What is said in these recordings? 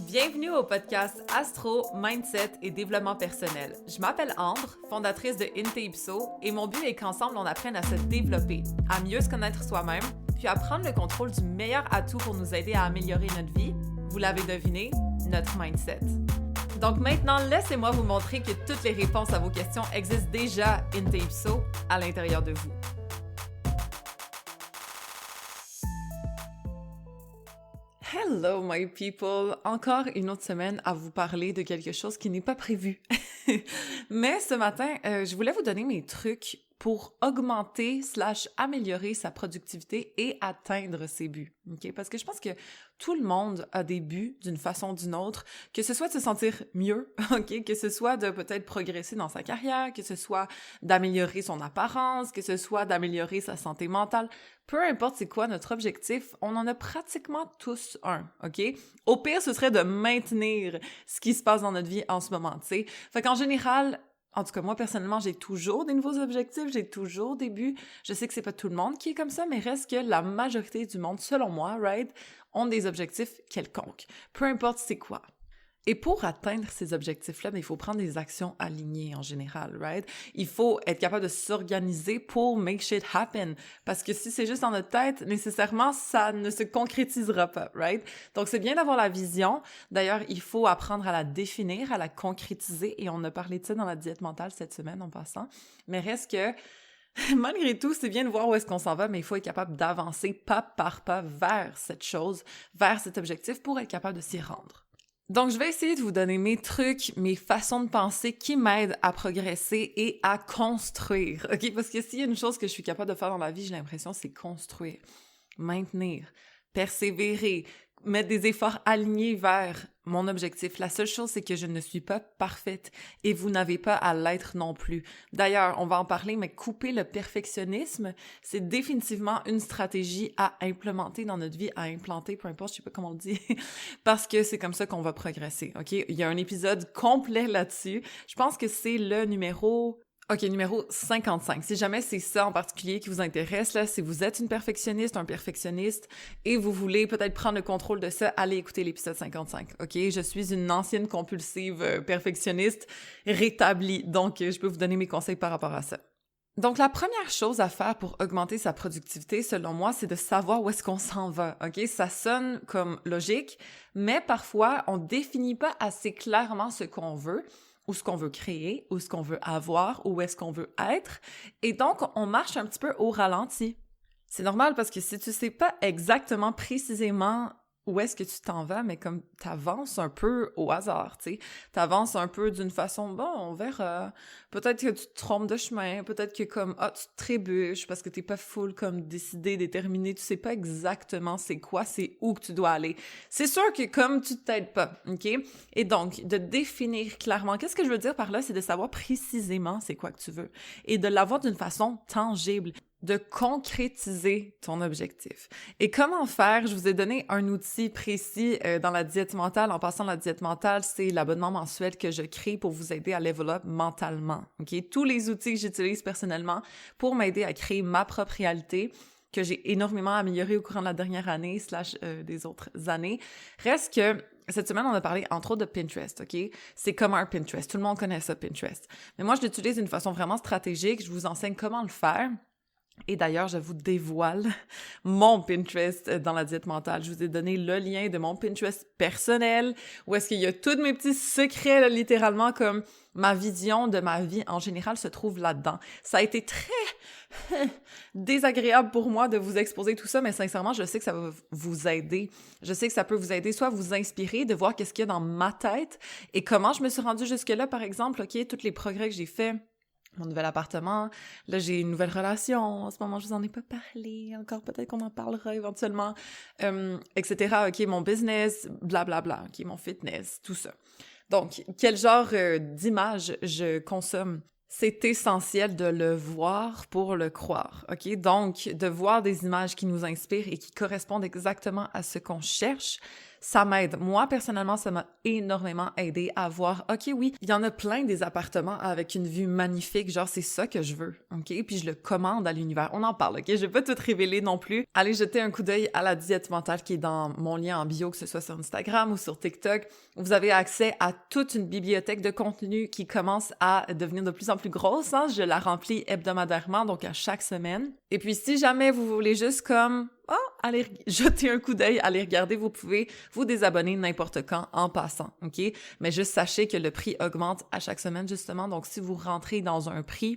Bienvenue au podcast Astro, Mindset et Développement personnel. Je m'appelle Ambre, fondatrice de Inte-Ipso, et mon but est qu'ensemble on apprenne à se développer, à mieux se connaître soi-même, puis à prendre le contrôle du meilleur atout pour nous aider à améliorer notre vie. Vous l'avez deviné, notre mindset. Donc maintenant, laissez-moi vous montrer que toutes les réponses à vos questions existent déjà Inte-Ipso à l'intérieur de vous. Hello my people! Encore une autre semaine à vous parler de quelque chose qui n'est pas prévu. Mais ce matin, je voulais vous donner mes trucs pour augmenter / améliorer sa productivité et atteindre ses buts. Okay? Parce que je pense que tout le monde a des buts d'une façon ou d'une autre, que ce soit de se sentir mieux, okay? Que ce soit de peut-être progresser dans sa carrière, que ce soit d'améliorer son apparence, que ce soit d'améliorer sa santé mentale. Peu importe c'est quoi notre objectif, on en a pratiquement tous un, OK? Au pire, ce serait de maintenir ce qui se passe dans notre vie en ce moment, tu sais. Fait qu'en général, en tout cas, moi, personnellement, j'ai toujours des nouveaux objectifs, j'ai toujours des buts. Je sais que c'est pas tout le monde qui est comme ça, mais reste que la majorité du monde, selon moi, right, ont des objectifs quelconques. Peu importe c'est quoi. Et pour atteindre ces objectifs-là, il faut prendre des actions alignées en général, right? Il faut être capable de s'organiser pour make shit happen. Parce que si c'est juste dans notre tête, nécessairement, ça ne se concrétisera pas, right? Donc, c'est bien d'avoir la vision. D'ailleurs, il faut apprendre à la définir, à la concrétiser. Et on a parlé de ça dans la diète mentale cette semaine en passant. Mais reste que, malgré tout, c'est bien de voir où est-ce qu'on s'en va, mais il faut être capable d'avancer pas par pas vers cette chose, vers cet objectif pour être capable de s'y rendre. Donc, je vais essayer de vous donner mes trucs, mes façons de penser qui m'aident à progresser et à construire, OK? Parce que s'il y a une chose que je suis capable de faire dans la vie, j'ai l'impression, c'est construire, maintenir, persévérer, mettre des efforts alignés vers mon objectif. La seule chose, c'est que je ne suis pas parfaite et vous n'avez pas à l'être non plus. D'ailleurs, on va en parler, mais couper le perfectionnisme, c'est définitivement une stratégie à implémenter dans notre vie, à implanter, peu importe, je sais pas comment on le dit, parce que c'est comme ça qu'on va progresser, OK? Il y a un épisode complet là-dessus. Je pense que c'est le numéro 55. Si jamais c'est ça en particulier qui vous intéresse, là, si vous êtes une perfectionniste, un perfectionniste, et vous voulez peut-être prendre le contrôle de ça, allez écouter l'épisode 55, OK? Je suis une ancienne compulsive perfectionniste rétablie, donc je peux vous donner mes conseils par rapport à ça. Donc, la première chose à faire pour augmenter sa productivité, selon moi, c'est de savoir où est-ce qu'on s'en va, OK? Ça sonne comme logique, mais parfois, on définit pas assez clairement ce qu'on veut, ou ce qu'on veut créer, ou ce qu'on veut avoir, où est-ce qu'on veut être. Et donc, on marche un petit peu au ralenti. C'est normal parce que si tu sais pas exactement précisément où est-ce que tu t'en vas, mais comme t'avances un peu au hasard, tu sais, t'avances un peu d'une façon, bon, on verra, peut-être que tu te trompes de chemin, peut-être que comme, tu te trébuches parce que t'es pas full comme décidé, déterminé, tu sais pas exactement c'est quoi, c'est où que tu dois aller. C'est sûr que comme tu t'aides pas, OK? Et donc, de définir clairement, qu'est-ce que je veux dire par là, c'est de savoir précisément c'est quoi que tu veux et de l'avoir d'une façon tangible, de concrétiser ton objectif. Et comment faire? Je vous ai donné un outil précis dans la diète mentale. En passant, la diète mentale, c'est l'abonnement mensuel que je crée pour vous aider à level up mentalement. OK? Tous les outils que j'utilise personnellement pour m'aider à créer ma propre réalité, que j'ai énormément amélioré au courant de la dernière année / des autres années. Reste que cette semaine, on a parlé entre autres de Pinterest, OK? C'est comme un Pinterest. Tout le monde connaît ça, Pinterest. Mais moi, je l'utilise d'une façon vraiment stratégique. Je vous enseigne comment le faire. Et d'ailleurs, je vous dévoile mon Pinterest dans la diète mentale. Je vous ai donné le lien de mon Pinterest personnel, où est-ce qu'il y a tous mes petits secrets, là, littéralement, comme ma vision de ma vie en général se trouve là-dedans. Ça a été très désagréable pour moi de vous exposer tout ça, mais sincèrement, je sais que ça va vous aider. Je sais que ça peut vous aider, soit vous inspirer, de voir qu'est-ce qu'il y a dans ma tête et comment je me suis rendue jusque-là, par exemple, OK, tous les progrès que j'ai faits. Mon nouvel appartement, là j'ai une nouvelle relation, en ce moment je vous en ai pas parlé, encore peut-être qu'on en parlera éventuellement, etc. OK, mon business, blablabla, OK, mon fitness, tout ça. Donc, quel genre d'image je consomme? C'est essentiel de le voir pour le croire, OK? Donc, de voir des images qui nous inspirent et qui correspondent exactement à ce qu'on cherche, ça m'aide. Moi, personnellement, ça m'a énormément aidé à voir, OK, oui, il y en a plein des appartements avec une vue magnifique, genre c'est ça que je veux, OK? Puis je le commande à l'univers. On en parle, OK? Je vais pas tout révéler non plus. Allez jeter un coup d'œil à la diète mentale qui est dans mon lien en bio, que ce soit sur Instagram ou sur TikTok. Vous avez accès à toute une bibliothèque de contenu qui commence à devenir de plus en plus grosse, hein? Je la remplis hebdomadairement, donc à chaque semaine. Et puis si jamais vous voulez juste comme allez jeter un coup d'œil, allez regarder, vous pouvez vous désabonner n'importe quand en passant, OK? Mais juste sachez que le prix augmente à chaque semaine, justement. Donc, si vous rentrez dans un prix,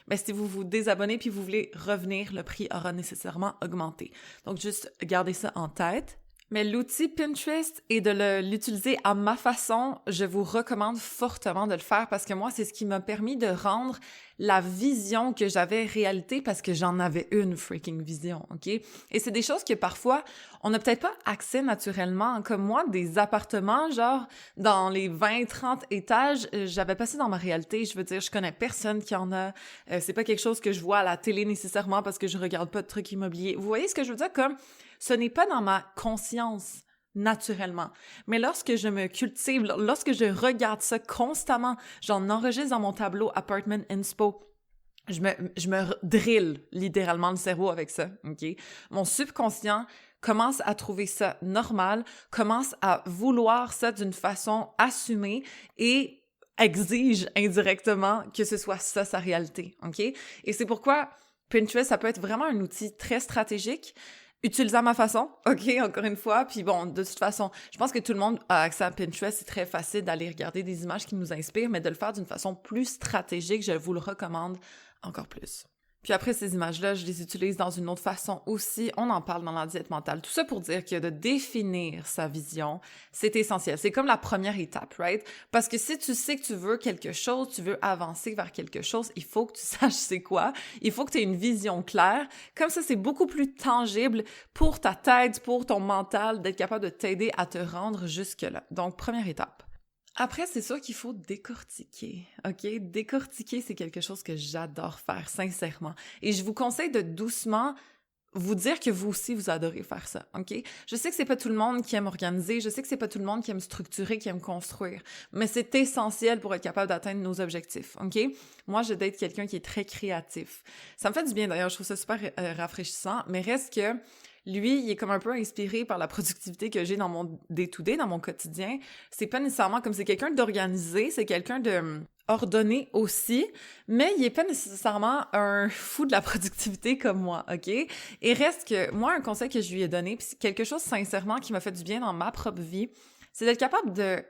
mais si vous vous désabonnez puis vous voulez revenir, le prix aura nécessairement augmenté. Donc, juste gardez ça en tête. Mais l'outil Pinterest et de l'utiliser à ma façon, je vous recommande fortement de le faire parce que moi, c'est ce qui m'a permis de rendre la vision que j'avais réalité parce que j'en avais une freaking vision, OK? Et c'est des choses que parfois, on n'a peut-être pas accès naturellement. Comme moi, des appartements, genre, dans les 20-30 étages, j'avais passé dans ma réalité. Je veux dire, je connais personne qui en a. C'est pas quelque chose que je vois à la télé nécessairement parce que je regarde pas de trucs immobiliers. Vous voyez ce que je veux dire? Comme, ce n'est pas dans ma conscience naturellement. Mais lorsque je me cultive, lorsque je regarde ça constamment, j'en enregistre dans mon tableau Apartment Inspo, je me drille littéralement le cerveau avec ça, OK? Mon subconscient commence à trouver ça normal, commence à vouloir ça d'une façon assumée et exige indirectement que ce soit ça sa réalité, OK? Et c'est pourquoi Pinterest, ça peut être vraiment un outil très stratégique, utilisé à ma façon, OK, encore une fois. Puis bon, de toute façon, je pense que tout le monde a accès à Pinterest. C'est très facile d'aller regarder des images qui nous inspirent, mais de le faire d'une façon plus stratégique, je vous le recommande encore plus. Puis après ces images-là, je les utilise dans une autre façon aussi. On en parle dans la diète mentale. Tout ça pour dire que de définir sa vision, c'est essentiel. C'est comme la première étape, right? Parce que si tu sais que tu veux quelque chose, tu veux avancer vers quelque chose, il faut que tu saches c'est quoi. Il faut que tu aies une vision claire. Comme ça, c'est beaucoup plus tangible pour ta tête, pour ton mental, d'être capable de t'aider à te rendre jusque-là. Donc, première étape. Après, c'est sûr qu'il faut décortiquer, OK? Décortiquer, c'est quelque chose que j'adore faire, sincèrement. Et je vous conseille de doucement vous dire que vous aussi, vous adorez faire ça, OK? Je sais que c'est pas tout le monde qui aime organiser, je sais que c'est pas tout le monde qui aime structurer, qui aime construire, mais c'est essentiel pour être capable d'atteindre nos objectifs, OK? Moi, je date quelqu'un qui est très créatif. Ça me fait du bien, d'ailleurs, je trouve ça super rafraîchissant, mais reste que lui, il est comme un peu inspiré par la productivité que j'ai dans mon day-to-day, dans mon quotidien. C'est pas nécessairement comme c'est quelqu'un d'organisé, c'est quelqu'un de ordonné aussi, mais il est pas nécessairement un fou de la productivité comme moi, OK? Et reste que, moi, un conseil que je lui ai donné, puis c'est quelque chose sincèrement qui m'a fait du bien dans ma propre vie, c'est d'être capable de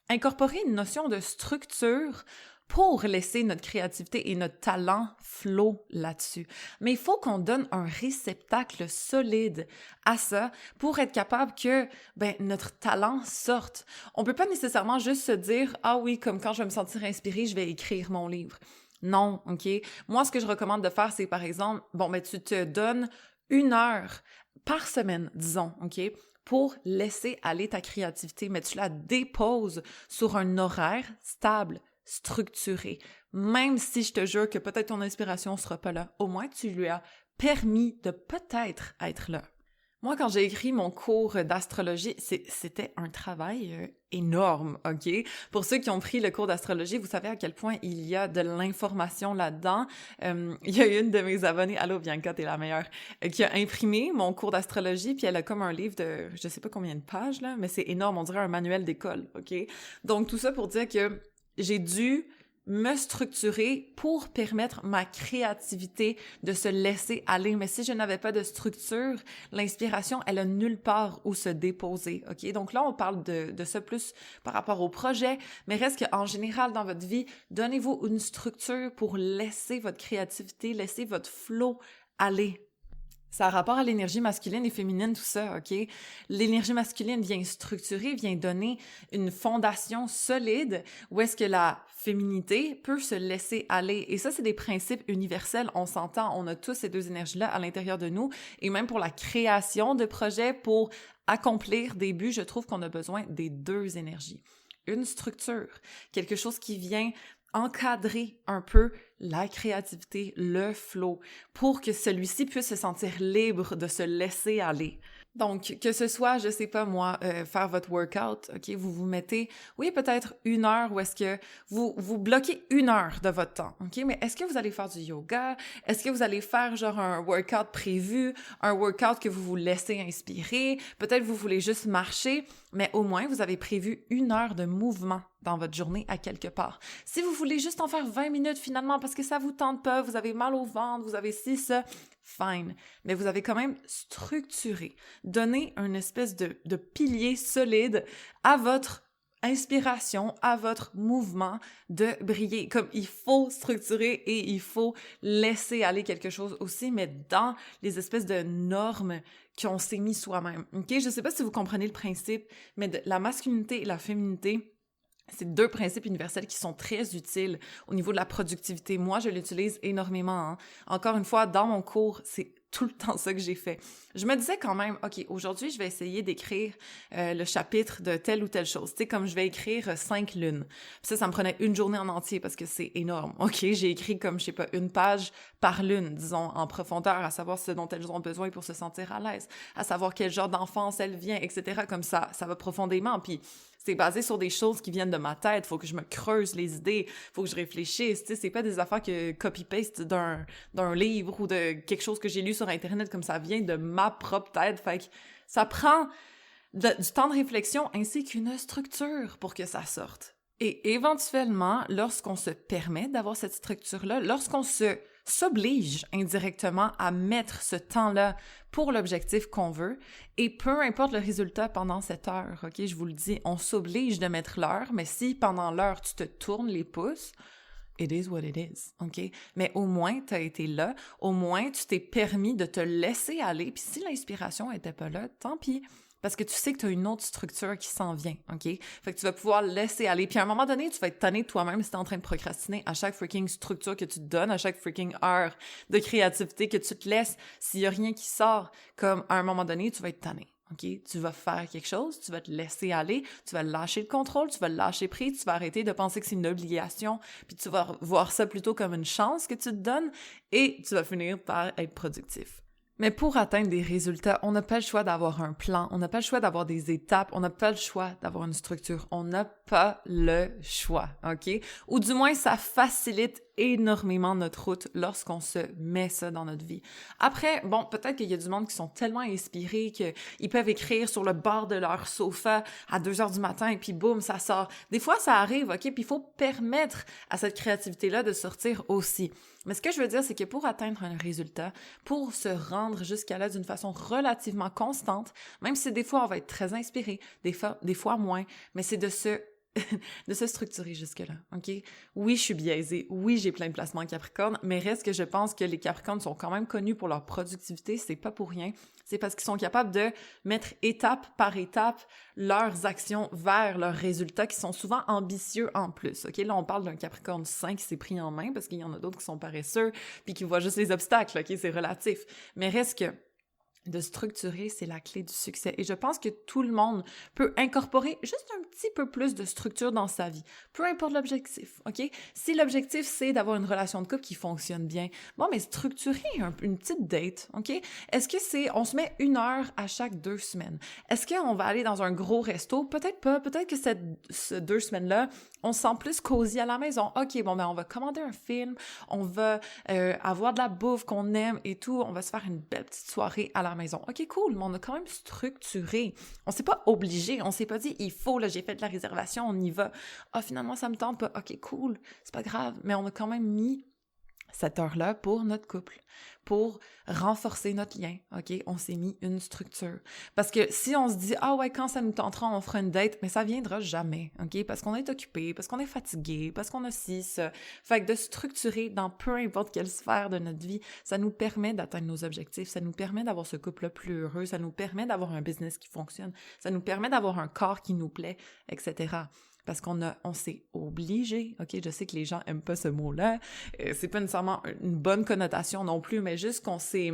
incorporer une notion de structure pour laisser notre créativité et notre talent flow là-dessus. Mais il faut qu'on donne un réceptacle solide à ça pour être capable que notre talent sorte. On peut pas nécessairement juste se dire « Ah oui, comme quand je vais me sentir inspirée, je vais écrire mon livre. » Non, OK? Moi, ce que je recommande de faire, c'est par exemple, tu te donnes 1 heure par semaine, disons, OK? Pour laisser aller ta créativité, mais tu la déposes sur un horaire stable, structuré. Même si je te jure que peut-être ton inspiration sera pas là, au moins tu lui as permis de peut-être être là. Moi, quand j'ai écrit mon cours d'astrologie, c'était un travail énorme, OK? Pour ceux qui ont pris le cours d'astrologie, vous savez à quel point il y a de l'information là-dedans. Il y a une de mes abonnées, allô Bianca, t'es la meilleure, qui a imprimé mon cours d'astrologie, puis elle a comme un livre de, je sais pas combien de pages, là, mais c'est énorme, on dirait un manuel d'école, OK? Donc, tout ça pour dire que j'ai dû me structurer pour permettre ma créativité de se laisser aller. Mais si je n'avais pas de structure, l'inspiration, elle a nulle part où se déposer, OK? Donc là, on parle de ça plus par rapport au projet, mais reste qu'en général, dans votre vie, donnez-vous une structure pour laisser votre créativité, laisser votre flow aller. Ça a rapport à l'énergie masculine et féminine, tout ça, OK? L'énergie masculine vient structurer, vient donner une fondation solide où est-ce que la féminité peut se laisser aller. Et ça, c'est des principes universels, on s'entend, on a tous ces deux énergies-là à l'intérieur de nous. Et même pour la création de projets, pour accomplir des buts, je trouve qu'on a besoin des deux énergies. Une structure, quelque chose qui vient encadrer un peu la créativité, le flow, pour que celui-ci puisse se sentir libre de se laisser aller. Donc, que ce soit, je sais pas moi, faire votre workout, OK, vous vous mettez, oui, peut-être 1 heure où est-ce que vous bloquez 1 heure de votre temps, OK? Mais est-ce que vous allez faire du yoga? Est-ce que vous allez faire genre un workout prévu, un workout que vous vous laissez inspirer? Peut-être vous voulez juste marcher, mais au moins vous avez prévu 1 heure de mouvement dans votre journée à quelque part. Si vous voulez juste en faire 20 minutes finalement parce que ça vous tente pas, vous avez mal au ventre, vous avez ci, ça, fine. Mais vous avez quand même structuré, donné une espèce de pilier solide à votre inspiration, à votre mouvement de briller. Comme il faut structurer et il faut laisser aller quelque chose aussi, mais dans les espèces de normes qu'on s'est mis soi-même. OK? Je sais pas si vous comprenez le principe, mais la masculinité et la féminité, c'est 2 principes universels qui sont très utiles au niveau de la productivité. Moi, je l'utilise énormément, hein. Encore une fois, dans mon cours, c'est tout le temps ça que j'ai fait. Je me disais quand même, OK, aujourd'hui, je vais essayer d'écrire le chapitre de telle ou telle chose. Tu sais, comme je vais écrire 5 lunes. Puis ça me prenait une journée en entier parce que c'est énorme. OK, j'ai écrit comme, je sais pas, 1 page par lune, disons, en profondeur, à savoir ce dont elles ont besoin pour se sentir à l'aise, à savoir quel genre d'enfance elle vient, etc. Comme ça va profondément. Puis c'est basé sur des choses qui viennent de ma tête. Faut que je me creuse les idées. Faut que je réfléchisse. Tu sais, c'est pas des affaires que copy-paste d'un livre ou de quelque chose que j'ai lu sur Internet, comme ça vient de ma propre tête. Fait que ça prend du temps de réflexion ainsi qu'une structure pour que ça sorte. Et éventuellement, lorsqu'on se permet d'avoir cette structure-là, lorsqu'on s'oblige indirectement à mettre ce temps-là pour l'objectif qu'on veut, et peu importe le résultat pendant cette heure, OK, je vous le dis, on s'oblige de mettre l'heure, mais si pendant l'heure, tu te tournes les pouces, it is what it is, OK? Mais au moins, tu as été là, au moins, tu t'es permis de te laisser aller, puis si l'inspiration était pas là, tant pis. Parce que tu sais que tu as une autre structure qui s'en vient, OK? Fait que tu vas pouvoir laisser aller. Puis à un moment donné, tu vas être tanné de toi-même si t'es en train de procrastiner à chaque freaking structure que tu te donnes, à chaque freaking heure de créativité que tu te laisses. S'il y a rien qui sort, comme à un moment donné, tu vas être tanné, OK? Tu vas faire quelque chose, tu vas te laisser aller, tu vas lâcher le contrôle, tu vas lâcher prise, tu vas arrêter de penser que c'est une obligation, puis tu vas voir ça plutôt comme une chance que tu te donnes et tu vas finir par être productif. Mais pour atteindre des résultats, on n'a pas le choix d'avoir un plan, on n'a pas le choix d'avoir des étapes, on n'a pas le choix d'avoir une structure, on n'a pas le choix, OK? Ou du moins, ça facilite énormément notre route lorsqu'on se met ça dans notre vie. Après, bon, peut-être qu'il y a du monde qui sont tellement inspirés qu'ils peuvent écrire sur le bord de leur sofa à 2 heures du matin et puis boum, ça sort. Des fois, ça arrive, OK? Puis il faut permettre à cette créativité-là de sortir aussi. Mais ce que je veux dire, c'est que pour atteindre un résultat, pour se rendre jusqu'à là d'une façon relativement constante, même si des fois on va être très inspiré, des fois moins, mais c'est de se structurer jusque-là, OK? Oui, je suis biaisée. Oui, j'ai plein de placements en Capricorne, mais reste que je pense que les Capricornes sont quand même connus pour leur productivité. C'est pas pour rien. C'est parce qu'ils sont capables de mettre étape par étape leurs actions vers leurs résultats qui sont souvent ambitieux en plus, OK? Là, on parle d'un Capricorne sain qui s'est pris en main parce qu'il y en a d'autres qui sont paresseux puis qui voient juste les obstacles, OK? C'est relatif. Mais reste que de structurer, c'est la clé du succès. Et je pense que tout le monde peut incorporer juste un petit peu plus de structure dans sa vie. Peu importe l'objectif, OK? Si l'objectif, c'est d'avoir une relation de couple qui fonctionne bien, bon, mais structurer une petite date, OK? Est-ce que on se met 1 heure à chaque 2 semaines? Est-ce qu'on va aller dans un gros resto? Peut-être pas. Peut-être que ces 2 semaines-là, on se sent plus cosy à la maison. OK, bon, ben on va commander un film, on va avoir de la bouffe qu'on aime et tout, on va se faire une belle petite soirée à la maison. OK, cool, mais on a quand même structuré. On s'est pas obligé, on s'est pas dit, il faut, là, j'ai fait de la réservation, on y va. Ah, finalement, ça me tente pas. OK, cool, c'est pas grave, mais on a quand même mis cette heure-là pour notre couple, pour renforcer notre lien, OK? On s'est mis une structure. Parce que si on se dit « Ah ouais, quand ça nous tentera, on fera une date », mais ça viendra jamais, OK? Parce qu'on est occupé, parce qu'on est fatigué, parce qu'on a ci, ça. Fait que de structurer dans peu importe quelle sphère de notre vie, ça nous permet d'atteindre nos objectifs, ça nous permet d'avoir ce couple-là plus heureux, ça nous permet d'avoir un business qui fonctionne, ça nous permet d'avoir un corps qui nous plaît, etc. Parce on s'est obligé, OK? Je sais que les gens aiment pas ce mot-là. C'est pas nécessairement une bonne connotation non plus, mais juste qu'on s'est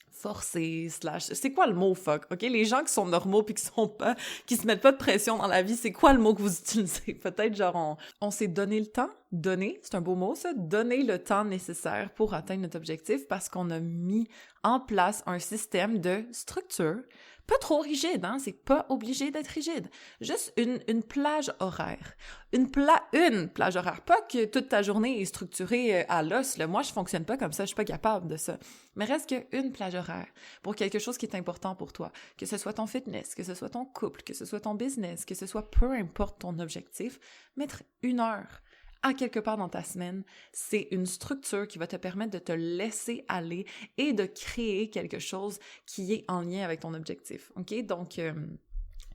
forcé, c'est quoi le mot fuck, OK? Les gens qui sont normaux puis qui se mettent pas de pression dans la vie, c'est quoi le mot que vous utilisez? Peut-être genre on s'est donné le temps, donner, c'est un beau mot ça, donner le temps nécessaire pour atteindre notre objectif parce qu'on a mis en place un système de structure Pas trop rigide, hein? C'est pas obligé d'être rigide. Juste une plage horaire. Une plage horaire. Pas que toute ta journée est structurée à l'os, là. Moi, je fonctionne pas comme ça, je suis pas capable de ça. Mais reste qu'une plage horaire pour quelque chose qui est important pour toi. Que ce soit ton fitness, que ce soit ton couple, que ce soit ton business, que ce soit peu importe ton objectif, mettre 1 heure à quelque part dans ta semaine, c'est une structure qui va te permettre de te laisser aller et de créer quelque chose qui est en lien avec ton objectif, OK? Donc,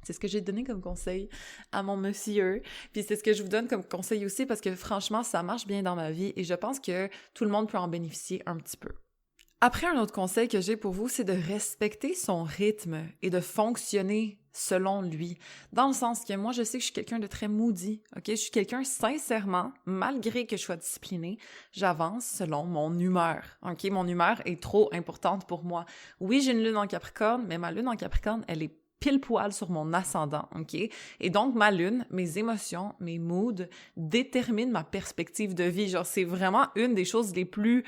c'est ce que j'ai donné comme conseil à mon monsieur, puis c'est ce que je vous donne comme conseil aussi parce que franchement, ça marche bien dans ma vie et je pense que tout le monde peut en bénéficier un petit peu. Après, un autre conseil que j'ai pour vous, c'est de respecter son rythme et de fonctionner selon lui. Dans le sens que moi, je sais que je suis quelqu'un de très moody, OK? Je suis quelqu'un, sincèrement, malgré que je sois disciplinée, j'avance selon mon humeur, OK? Mon humeur est trop importante pour moi. Oui, j'ai une lune en Capricorne, mais ma lune en Capricorne, elle est pile poil sur mon ascendant, OK? Et donc, ma lune, mes émotions, mes moods déterminent ma perspective de vie. Genre, c'est vraiment une des choses les plus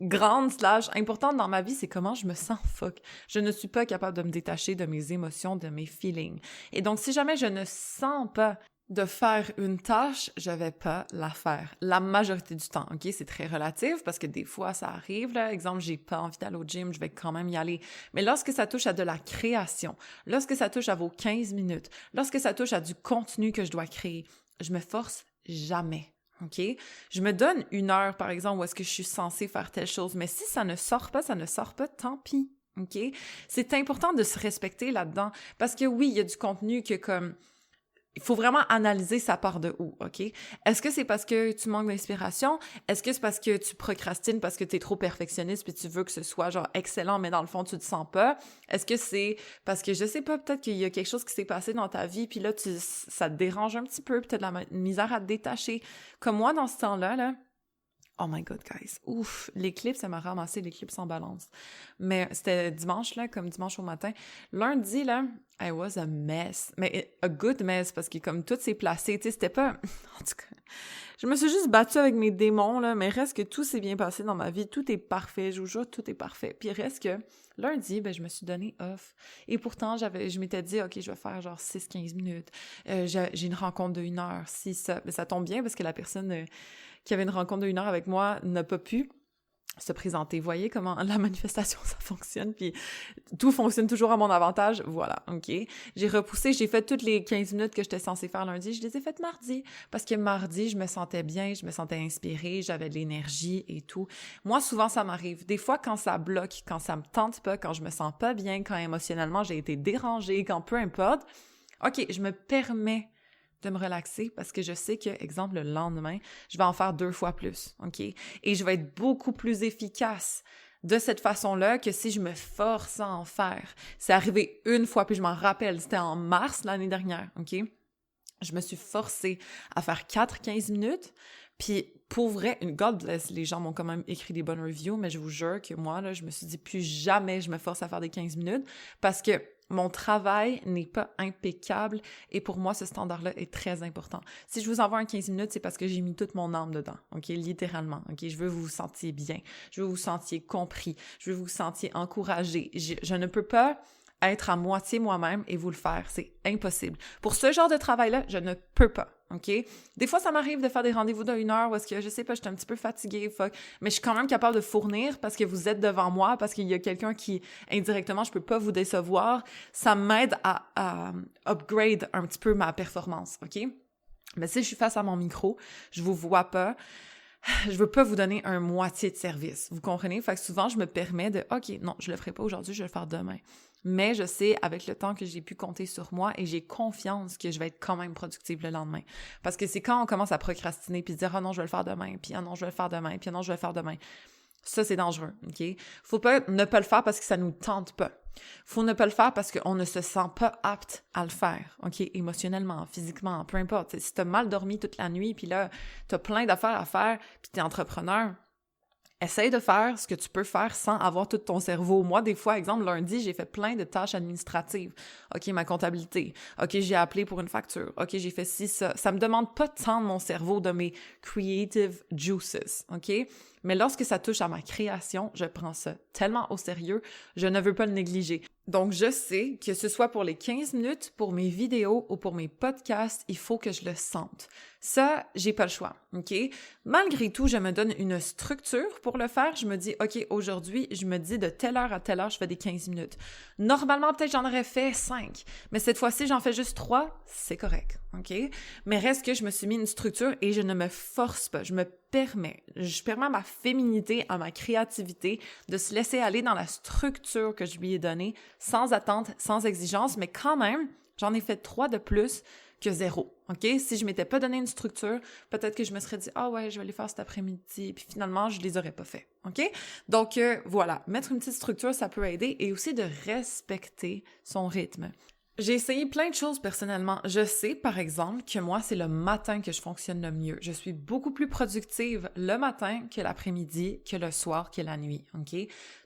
grande / importante dans ma vie, c'est comment je me sens, fuck. Je ne suis pas capable de me détacher de mes émotions, de mes feelings. Et donc, si jamais je ne sens pas de faire une tâche, je vais pas la faire. La majorité du temps, OK? C'est très relatif parce que des fois, ça arrive, là. Exemple, j'ai pas envie d'aller au gym, je vais quand même y aller. Mais lorsque ça touche à de la création, lorsque ça touche à vos 15 minutes, lorsque ça touche à du contenu que je dois créer, je me force jamais. OK? Je me donne 1 heure, par exemple, où est-ce que je suis censée faire telle chose, mais si ça ne sort pas, tant pis. OK? C'est important de se respecter là-dedans, parce que oui, il y a du contenu que comme... Il faut vraiment analyser ça part de où, OK? Est-ce que c'est parce que tu manques d'inspiration? Est-ce que c'est parce que tu procrastines parce que tu es trop perfectionniste puis tu veux que ce soit genre excellent, mais dans le fond, tu te sens pas? Est-ce que c'est parce que, je sais pas, peut-être qu'il y a quelque chose qui s'est passé dans ta vie puis là, ça te dérange un petit peu, peut-être la misère à te détacher. Comme moi, dans ce temps-là, là, oh my God, guys. Ouf, l'éclipse, ça m'a ramassé l'éclipse en balance. Mais c'était dimanche, là, comme dimanche au matin. Lundi, là, I was a mess. Mais a good mess, parce que comme tout s'est placé, tu sais, c'était pas... En tout cas, je me suis juste battue avec mes démons, là, mais reste que tout s'est bien passé dans ma vie. Tout est parfait, je vous jure, tout est parfait. Puis reste que lundi, ben, je me suis donné off. Et pourtant, je m'étais dit, OK, je vais faire genre 6-15 minutes. J'ai une rencontre de 1 heure. Si ça... Ben, ça tombe bien, parce que la personne... qui avait une rencontre de 1 heure avec moi, n'a pas pu se présenter. Vous voyez comment la manifestation, ça fonctionne, puis tout fonctionne toujours à mon avantage. Voilà, OK. J'ai repoussé, j'ai fait toutes les 15 minutes que j'étais censée faire lundi, je les ai faites mardi, parce que mardi, je me sentais bien, je me sentais inspirée, j'avais de l'énergie et tout. Moi, souvent, ça m'arrive. Des fois, quand ça bloque, quand ça me tente pas, quand je me sens pas bien, quand émotionnellement, j'ai été dérangée, quand peu importe, OK, je me permets de me relaxer parce que je sais que, exemple, le lendemain, je vais en faire 2 fois plus, OK? Et je vais être beaucoup plus efficace de cette façon-là que si je me force à en faire. C'est arrivé 1 fois, puis je m'en rappelle, c'était en mars l'année dernière, OK? Je me suis forcée à faire 4-15 minutes, puis pour vrai, God bless, les gens m'ont quand même écrit des bonnes reviews, mais je vous jure que moi, là, je me suis dit plus jamais je me force à faire des 15 minutes parce que mon travail n'est pas impeccable et pour moi, ce standard-là est très important. Si je vous envoie un 15 minutes, c'est parce que j'ai mis toute mon âme dedans, OK? Littéralement, OK? Je veux que vous vous sentiez bien, je veux que vous vous sentiez compris, je veux que vous vous sentiez encouragé. Je ne peux pas être à moitié moi-même et vous le faire. C'est impossible. Pour ce genre de travail-là, je ne peux pas, OK? Des fois, ça m'arrive de faire des rendez-vous de 1 heure où est-ce que, je sais pas, je suis un petit peu fatiguée, mais je suis quand même capable de fournir parce que vous êtes devant moi, parce qu'il y a quelqu'un qui, indirectement, je peux pas vous décevoir. Ça m'aide à upgrade un petit peu ma performance, OK? Mais si je suis face à mon micro, je vous vois pas, je veux pas vous donner un moitié de service. Vous comprenez? Fait que souvent, je me permets de, OK, non, je le ferai pas aujourd'hui, je vais le faire demain. Mais je sais, avec le temps que j'ai pu compter sur moi et j'ai confiance que je vais être quand même productive le lendemain. Parce que c'est quand on commence à procrastiner puis dire « Ah non, je vais le faire demain », puis « Ah non, je vais le faire demain », puis « Ah non, je vais le faire demain ». Ça, c'est dangereux, OK? Faut pas ne pas le faire parce que ça nous tente pas. Faut ne pas le faire parce qu'on ne se sent pas apte à le faire, OK? Émotionnellement, physiquement, peu importe. T'sais, si t'as mal dormi toute la nuit, puis là, t'as plein d'affaires à faire, puis t'es entrepreneur, essaye de faire ce que tu peux faire sans avoir tout ton cerveau. Moi, des fois, exemple, lundi, j'ai fait plein de tâches administratives. OK, ma comptabilité. OK, j'ai appelé pour une facture. OK, j'ai fait ci, ça. Ça me demande pas tant de mon cerveau, de mes creative juices. OK? Mais lorsque ça touche à ma création, je prends ça tellement au sérieux, je ne veux pas le négliger. Donc, je sais que ce soit pour les 15 minutes, pour mes vidéos ou pour mes podcasts, il faut que je le sente. Ça, j'ai pas le choix, OK? Malgré tout, je me donne une structure pour le faire. Je me dis, OK, aujourd'hui, je me dis de telle heure à telle heure, je fais des 15 minutes. Normalement, peut-être j'en aurais fait 5, mais cette fois-ci, j'en fais juste 3, c'est correct, OK? Mais reste que je me suis mis une structure et je ne me force pas, je permets à ma féminité, à ma créativité de se laisser aller dans la structure que je lui ai donnée, sans attente, sans exigence, mais quand même, j'en ai fait 3 de plus que 0, OK? Si je m'étais pas donné une structure, peut-être que je me serais dit « Ah ouais, je vais les faire cet après-midi », puis finalement, je les aurais pas fait, OK? Donc, voilà, mettre une petite structure, ça peut aider, et aussi de respecter son rythme. J'ai essayé plein de choses personnellement. Je sais, par exemple, que moi, c'est le matin que je fonctionne le mieux. Je suis beaucoup plus productive le matin que l'après-midi, que le soir, que la nuit, OK?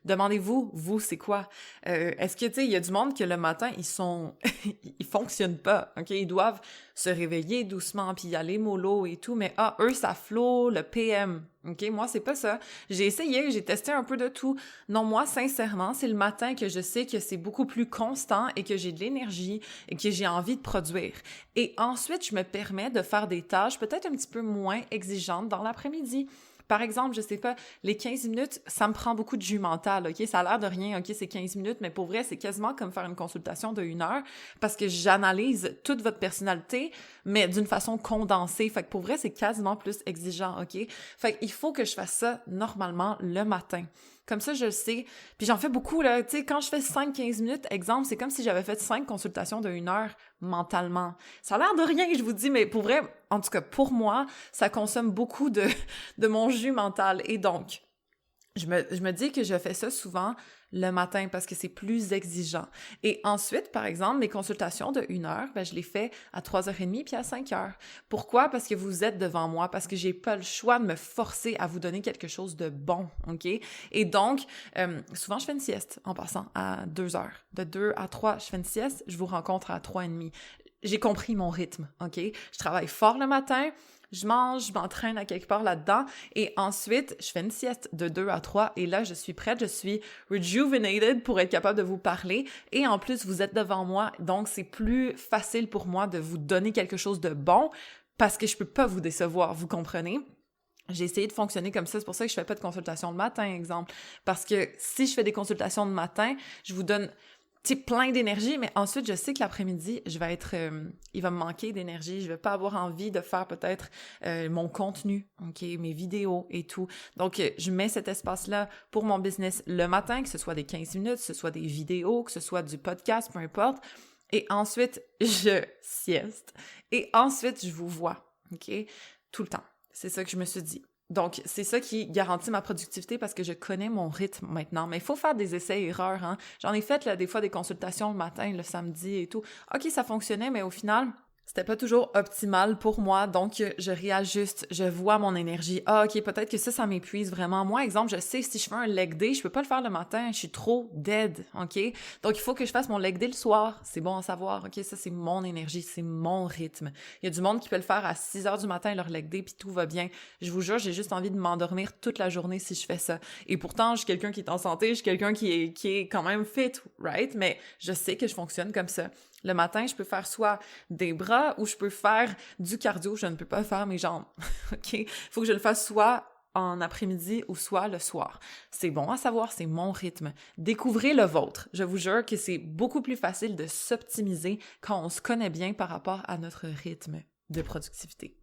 Demandez-vous, vous, c'est quoi? Est-ce que, tu sais, il y a du monde que le matin, ils fonctionnent pas, OK? Ils doivent se réveiller doucement, puis y aller mollo et tout, mais eux, ça flow le PM, OK? Moi, c'est pas ça. J'ai essayé, j'ai testé un peu de tout. Non, moi, sincèrement, c'est le matin que je sais que c'est beaucoup plus constant et que j'ai de l'énergie et que j'ai envie de produire. Et ensuite, je me permets de faire des tâches peut-être un petit peu moins exigeantes dans l'après-midi. Par exemple, je sais pas, les 15 minutes, ça me prend beaucoup de jus mental, OK? Ça a l'air de rien, OK, c'est 15 minutes, mais pour vrai, c'est quasiment comme faire une consultation de 1 heure parce que j'analyse toute votre personnalité, mais d'une façon condensée. Fait que pour vrai, c'est quasiment plus exigeant, OK? Fait qu'il faut que je fasse ça normalement le matin. Comme ça, je le sais. Puis j'en fais beaucoup, là. Tu sais, quand je fais 5-15 minutes, exemple, c'est comme si j'avais fait 5 consultations de 1 heure mentalement. Ça a l'air de rien, je vous dis, mais pour vrai, en tout cas, pour moi, ça consomme beaucoup de mon jus mental. Et donc, je me dis que je fais ça souvent le matin parce que c'est plus exigeant. Et ensuite, par exemple, mes consultations de 1 heure, je les fais à 3h30 puis à 5 heures. Pourquoi? Parce que vous êtes devant moi, parce que j'ai pas le choix de me forcer à vous donner quelque chose de bon, OK? Et donc, souvent, je fais une sieste en passant à 2 heures. De 2 à 3, je fais une sieste, je vous rencontre à 3h30. J'ai compris mon rythme, OK? Je travaille fort le matin, je mange, je m'entraîne à quelque part là-dedans et ensuite, je fais une sieste de 2 à 3 et là, je suis prête, je suis rejuvenated pour être capable de vous parler et en plus, vous êtes devant moi, donc c'est plus facile pour moi de vous donner quelque chose de bon parce que je peux pas vous décevoir, vous comprenez? J'ai essayé de fonctionner comme ça, c'est pour ça que je fais pas de consultation le matin, exemple, parce que si je fais des consultations le matin, je vous donne plein d'énergie, mais ensuite, je sais que l'après-midi, je vais être... il va me manquer d'énergie, je vais pas avoir envie de faire peut-être mon contenu, OK, mes vidéos et tout. Donc, je mets cet espace-là pour mon business le matin, que ce soit des 15 minutes, que ce soit des vidéos, que ce soit du podcast, peu importe. Et ensuite, je sieste. Et ensuite, je vous vois, OK, tout le temps. C'est ça que je me suis dit. Donc, c'est ça qui garantit ma productivité parce que je connais mon rythme maintenant. Mais il faut faire des essais-erreurs, hein. J'en ai fait, là, des fois, des consultations le matin, le samedi et tout. OK, ça fonctionnait, mais au final, c'était pas toujours optimal pour moi, donc je réajuste, je vois mon énergie. Ah, OK, peut-être que ça m'épuise vraiment. Moi, exemple, je sais, si je fais un leg day, je peux pas le faire le matin, je suis trop dead, OK? Donc, il faut que je fasse mon leg day le soir. C'est bon à savoir, OK? Ça, c'est mon énergie, c'est mon rythme. Il y a du monde qui peut le faire à 6 heures du matin, leur leg day, puis tout va bien. Je vous jure, j'ai juste envie de m'endormir toute la journée si je fais ça. Et pourtant, je suis quelqu'un qui est en santé, je suis quelqu'un qui est quand même fit, right? Mais je sais que je fonctionne comme ça. Le matin, je peux faire soit des bras ou je peux faire du cardio. Je ne peux pas faire mes jambes, OK? Il faut que je le fasse soit en après-midi ou soit le soir. C'est bon à savoir, c'est mon rythme. Découvrez le vôtre. Je vous jure que c'est beaucoup plus facile de s'optimiser quand on se connaît bien par rapport à notre rythme de productivité.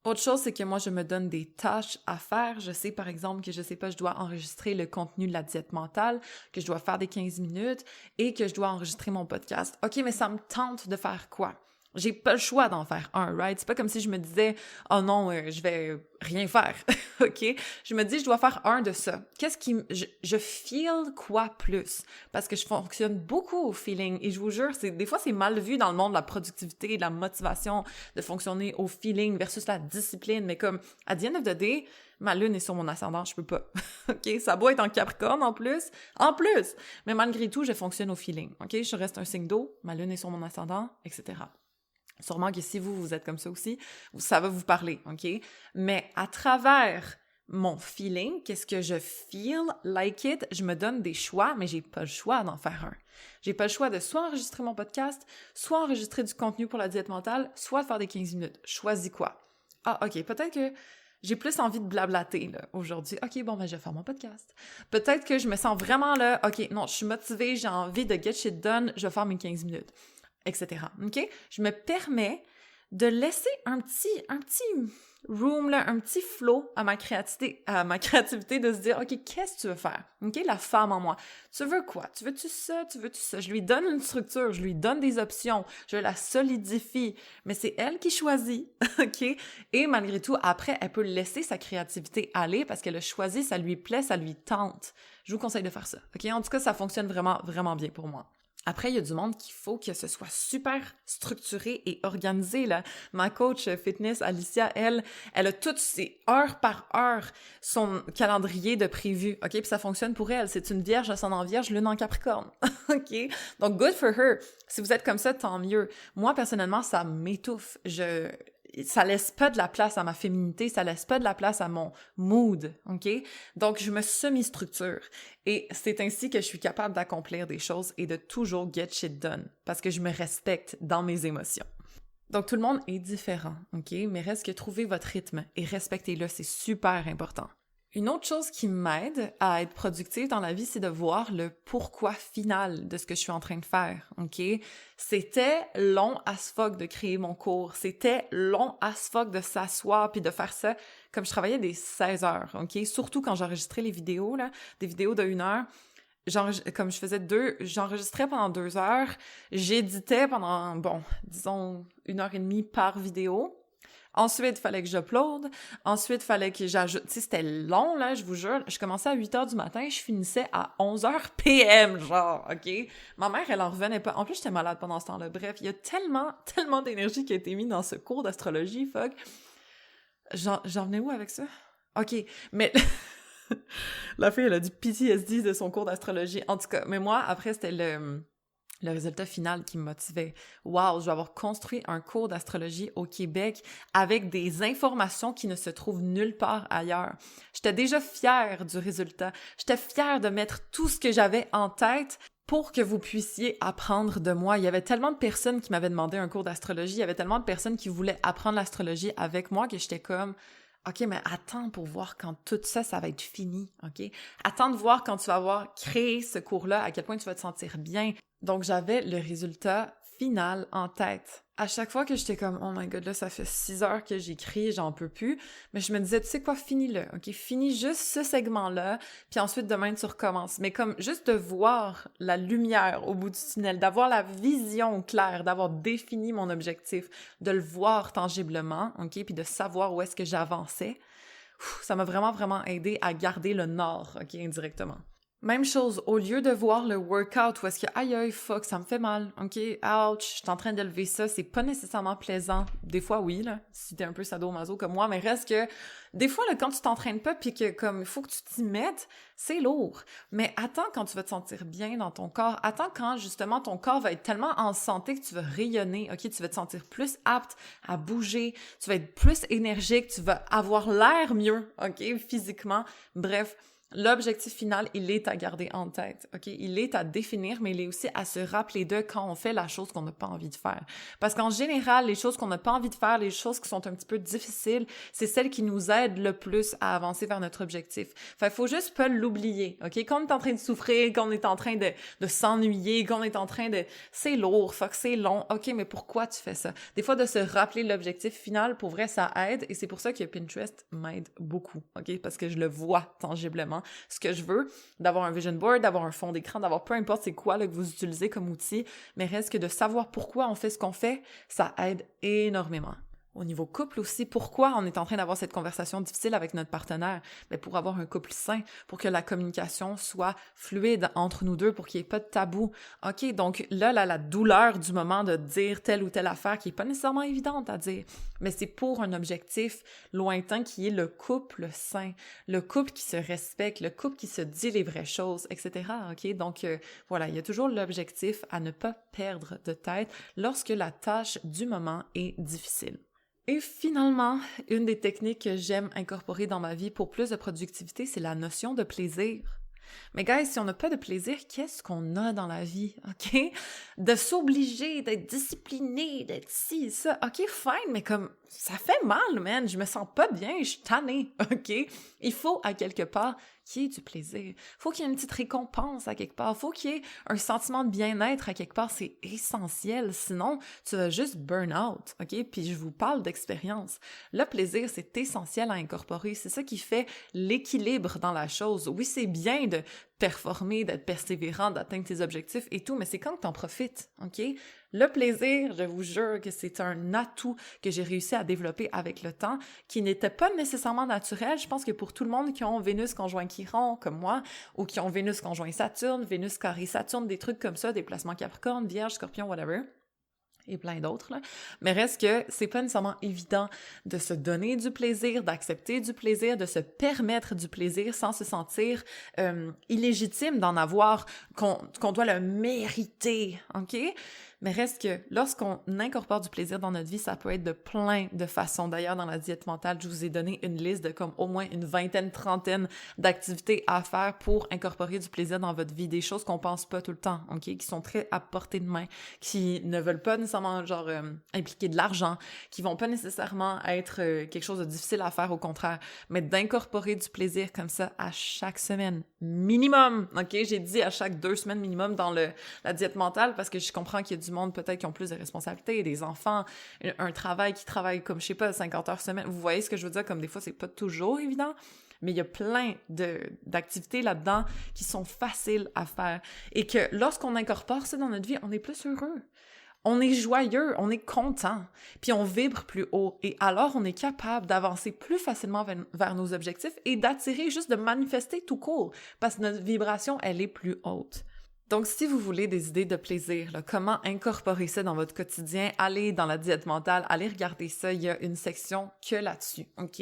Autre chose, c'est que moi, je me donne des tâches à faire. Je sais, par exemple, que je dois enregistrer le contenu de la diète mentale, que je dois faire des 15 minutes et que je dois enregistrer mon podcast. OK, mais ça me tente de faire quoi? J'ai pas le choix d'en faire un, right? C'est pas comme si je me disais « Oh non, je vais rien faire. » OK? Je me dis « Je dois faire un de ça. » Je feel quoi plus? Parce que je fonctionne beaucoup au feeling. Et je vous jure, des fois, c'est mal vu dans le monde de la productivité et de la motivation de fonctionner au feeling versus la discipline. Mais comme, à the end of the day, ma lune est sur mon ascendant, je peux pas. OK? Ça doit être en Capricorne en plus. En plus! Mais malgré tout, je fonctionne au feeling. OK? Je reste un signe d'eau, ma lune est sur mon ascendant, etc. Sûrement que si vous êtes comme ça aussi, ça va vous parler, OK? Mais à travers mon feeling, qu'est-ce que je feel like it, je me donne des choix, mais j'ai pas le choix d'en faire un. J'ai pas le choix de soit enregistrer mon podcast, soit enregistrer du contenu pour la diète mentale, soit de faire des 15 minutes. Choisis quoi? Ah, OK, peut-être que j'ai plus envie de blablater, là, aujourd'hui. OK, bon, ben, je vais faire mon podcast. Peut-être que je me sens vraiment là, OK, non, je suis motivée, j'ai envie de get shit done, je vais faire mes 15 minutes, etc. OK? Je me permets de laisser un petit room, là, un petit flow à ma créativité de se dire, OK, qu'est-ce que tu veux faire? OK, la femme en moi. Tu veux quoi? Tu veux-tu ça? Tu veux-tu ça? Je lui donne une structure, je lui donne des options, je la solidifie, mais c'est elle qui choisit, OK? Et malgré tout, après, elle peut laisser sa créativité aller parce qu'elle a choisi, ça lui plaît, ça lui tente. Je vous conseille de faire ça, OK? En tout cas, ça fonctionne vraiment, vraiment bien pour moi. Après, il y a du monde qu'il faut que ce soit super structuré et organisé, là. Ma coach fitness, Alicia, elle a toutes ses heure par heure son calendrier de prévu, OK? Puis ça fonctionne pour elle. C'est une vierge, ascendant vierge, lune en capricorne, OK? Donc, good for her. Si vous êtes comme ça, tant mieux. Moi, personnellement, ça m'étouffe. Ça laisse pas de la place à ma féminité, ça laisse pas de la place à mon mood, OK? Donc, je me semi-structure. Et c'est ainsi que je suis capable d'accomplir des choses et de toujours get shit done, parce que je me respecte dans mes émotions. Donc, tout le monde est différent, OK? Mais reste que trouver votre rythme et respectez-le, c'est super important. Une autre chose qui m'aide à être productive dans la vie, c'est de voir le pourquoi final de ce que je suis en train de faire, OK? C'était long as fuck de créer mon cours. C'était long as fuck de s'asseoir puis de faire ça comme je travaillais des 16 heures, OK? Surtout quand j'enregistrais les vidéos, là, des vidéos de 1 heure. Comme je faisais j'enregistrais pendant 2 heures, j'éditais pendant, disons 1 heure et demie par vidéo. Ensuite, il fallait que j'upload. Ensuite, il fallait que j'ajoute. Tu sais, c'était long, là, je vous jure. Je commençais à 8 heures du matin et je finissais à 11 heures PM, genre, OK? Ma mère, elle en revenait pas. En plus, j'étais malade pendant ce temps-là. Bref, il y a tellement d'énergie qui a été mise dans ce cours d'astrologie, fuck. J'en venais où avec ça? OK, mais... La fille, elle a du PTSD de son cours d'astrologie. En tout cas, mais moi, après, c'était le résultat final qui me motivait. Wow, je vais avoir construit un cours d'astrologie au Québec avec des informations qui ne se trouvent nulle part ailleurs. J'étais déjà fière du résultat. J'étais fière de mettre tout ce que j'avais en tête pour que vous puissiez apprendre de moi. Il y avait tellement de personnes qui m'avaient demandé un cours d'astrologie, il y avait tellement de personnes qui voulaient apprendre l'astrologie avec moi que j'étais comme... OK, mais attends pour voir quand tout ça, ça va être fini, OK? Attends de voir quand tu vas avoir créé ce cours-là, à quel point tu vas te sentir bien. Donc, j'avais le résultat final en tête. À chaque fois que j'étais comme « Oh my God, là, ça fait 6 heures que j'écris, j'en peux plus », mais je me disais « Tu sais quoi, finis-le, OK? Finis juste ce segment-là, puis ensuite, demain, tu recommences. » Mais comme juste de voir la lumière au bout du tunnel, d'avoir la vision claire, d'avoir défini mon objectif, de le voir tangiblement, OK? Puis de savoir où est-ce que j'avançais, ça m'a vraiment, vraiment aidé à garder le nord, OK? Indirectement. Même chose, au lieu de voir le workout où est-ce que aïe, fuck, ça me fait mal, ok, ouch, je suis en train d'élever ça, c'est pas nécessairement plaisant. Des fois, oui, là, si t'es un peu sadomaso comme moi, mais reste que, des fois, là, quand tu t'entraînes pas pis que, comme, il faut que tu t'y mettes, c'est lourd. Mais attends quand tu vas te sentir bien dans ton corps, attends quand, justement, ton corps va être tellement en santé que tu vas rayonner, ok, tu vas te sentir plus apte à bouger, tu vas être plus énergique, tu vas avoir l'air mieux, ok, physiquement, bref. L'objectif final, il est à garder en tête, OK? Il est à définir, mais il est aussi à se rappeler de quand on fait la chose qu'on n'a pas envie de faire. Parce qu'en général, les choses qu'on n'a pas envie de faire, les choses qui sont un petit peu difficiles, c'est celles qui nous aident le plus à avancer vers notre objectif. Fait, faut juste pas l'oublier, OK? Quand on est en train de souffrir, quand on est en train de s'ennuyer, quand on est en train de... C'est lourd, fuck, c'est long. OK, mais pourquoi tu fais ça? Des fois, de se rappeler l'objectif final, pour vrai, ça aide. Et c'est pour ça que Pinterest m'aide beaucoup, OK? Parce que je le vois tangiblement. Ce que je veux, d'avoir un vision board, d'avoir un fond d'écran, d'avoir peu importe c'est quoi là, que vous utilisez comme outil, mais reste que de savoir pourquoi on fait ce qu'on fait, ça aide énormément. Au niveau couple aussi, pourquoi on est en train d'avoir cette conversation difficile avec notre partenaire? Mais pour avoir un couple sain, pour que la communication soit fluide entre nous deux, pour qu'il n'y ait pas de tabou. OK, donc là, la douleur du moment de dire telle ou telle affaire qui n'est pas nécessairement évidente à dire, mais c'est pour un objectif lointain qui est le couple sain, le couple qui se respecte, le couple qui se dit les vraies choses, etc. OK, donc voilà, il y a toujours l'objectif à ne pas perdre de tête lorsque la tâche du moment est difficile. Et finalement, une des techniques que j'aime incorporer dans ma vie pour plus de productivité, c'est la notion de plaisir. Mais guys, si on n'a pas de plaisir, qu'est-ce qu'on a dans la vie, OK? De s'obliger, d'être discipliné, d'être ci, ça, OK, fine, mais comme, ça fait mal, man, je me sens pas bien, je suis tannée, OK? Il faut, à quelque part, qu'il y ait du plaisir. Faut qu'il y ait une petite récompense à quelque part. Faut qu'il y ait un sentiment de bien-être à quelque part. C'est essentiel. Sinon, tu vas juste burn out, OK? Puis je vous parle d'expérience. Le plaisir, c'est essentiel à incorporer. C'est ça qui fait l'équilibre dans la chose. Oui, c'est bien de performer, d'être persévérant, d'atteindre tes objectifs et tout, mais c'est quand tu en profites, OK? Le plaisir, je vous jure que c'est un atout que j'ai réussi à développer avec le temps, qui n'était pas nécessairement naturel. Je pense que pour tout le monde qui ont Vénus conjoint Chiron, comme moi, ou qui ont Vénus conjoint Saturne, Vénus carré Saturne, des trucs comme ça, des placements Capricorne, Vierge, Scorpion, whatever, et plein d'autres, là. Mais reste que c'est pas nécessairement évident de se donner du plaisir, d'accepter du plaisir, de se permettre du plaisir sans se sentir illégitime d'en avoir, qu'on doit le mériter, OK? Mais reste que lorsqu'on incorpore du plaisir dans notre vie, ça peut être de plein de façons. D'ailleurs, dans la diète mentale, je vous ai donné une liste de comme au moins une vingtaine, trentaine d'activités à faire pour incorporer du plaisir dans votre vie. Des choses qu'on pense pas tout le temps, OK? Qui sont très à portée de main, qui ne veulent pas nécessairement, genre, impliquer de l'argent, qui vont pas nécessairement être quelque chose de difficile à faire, au contraire. Mais d'incorporer du plaisir comme ça à chaque semaine, minimum, OK? J'ai dit à chaque 2 semaines minimum dans la diète mentale parce que je comprends qu'il y a du monde peut-être qui ont plus de responsabilités, des enfants, un travail qui travaille comme, je sais pas, 50 heures semaine. Vous voyez ce que je veux dire? Comme des fois, c'est pas toujours évident, mais il y a plein d'activités là-dedans qui sont faciles à faire. Et que lorsqu'on incorpore ça dans notre vie, on est plus heureux. On est joyeux, on est content, puis on vibre plus haut. Et alors, on est capable d'avancer plus facilement vers nos objectifs et d'attirer, juste de manifester tout court, parce que notre vibration, elle est plus haute. Donc, si vous voulez des idées de plaisir, là, comment incorporer ça dans votre quotidien, allez dans la diète mentale, allez regarder ça, il y a une section que là-dessus, OK?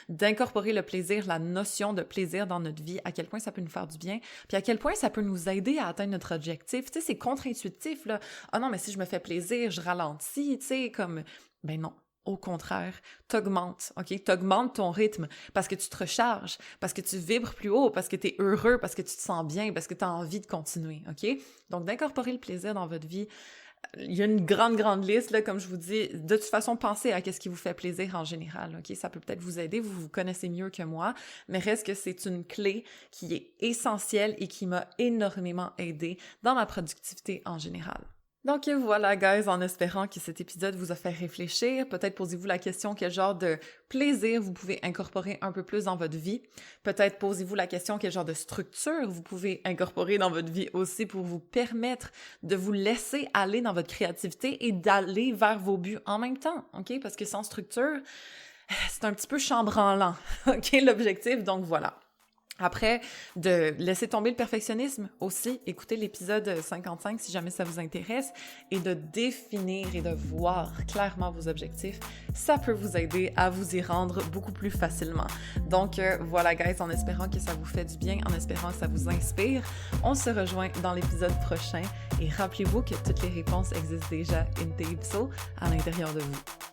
D'incorporer le plaisir, la notion de plaisir dans notre vie, à quel point ça peut nous faire du bien, puis à quel point ça peut nous aider à atteindre notre objectif. Tu sais, c'est contre-intuitif, là. Ah non, mais si je me fais plaisir, je ralentis, tu sais, comme... Ben non. Au contraire, t'augmentes, OK? T'augmentes ton rythme parce que tu te recharges, parce que tu vibres plus haut, parce que t'es heureux, parce que tu te sens bien, parce que t'as envie de continuer, OK? Donc, d'incorporer le plaisir dans votre vie, il y a une grande liste, là, comme je vous dis. De toute façon, pensez à ce qui vous fait plaisir en général, OK? Ça peut peut-être vous aider, vous connaissez mieux que moi, mais reste que c'est une clé qui est essentielle et qui m'a énormément aidée dans ma productivité en général. Donc voilà, guys, en espérant que cet épisode vous a fait réfléchir. Peut-être posez-vous la question quel genre de plaisir vous pouvez incorporer un peu plus dans votre vie. Peut-être posez-vous la question quel genre de structure vous pouvez incorporer dans votre vie aussi pour vous permettre de vous laisser aller dans votre créativité et d'aller vers vos buts en même temps, OK? Parce que sans structure, c'est un petit peu chambranlant, OK, l'objectif, donc voilà. Après, de laisser tomber le perfectionnisme aussi, écoutez l'épisode 55 si jamais ça vous intéresse, et de définir et de voir clairement vos objectifs, ça peut vous aider à vous y rendre beaucoup plus facilement. Donc voilà guys, en espérant que ça vous fait du bien, en espérant que ça vous inspire, on se rejoint dans l'épisode prochain et rappelez-vous que toutes les réponses existent déjà in the ipso à l'intérieur de vous.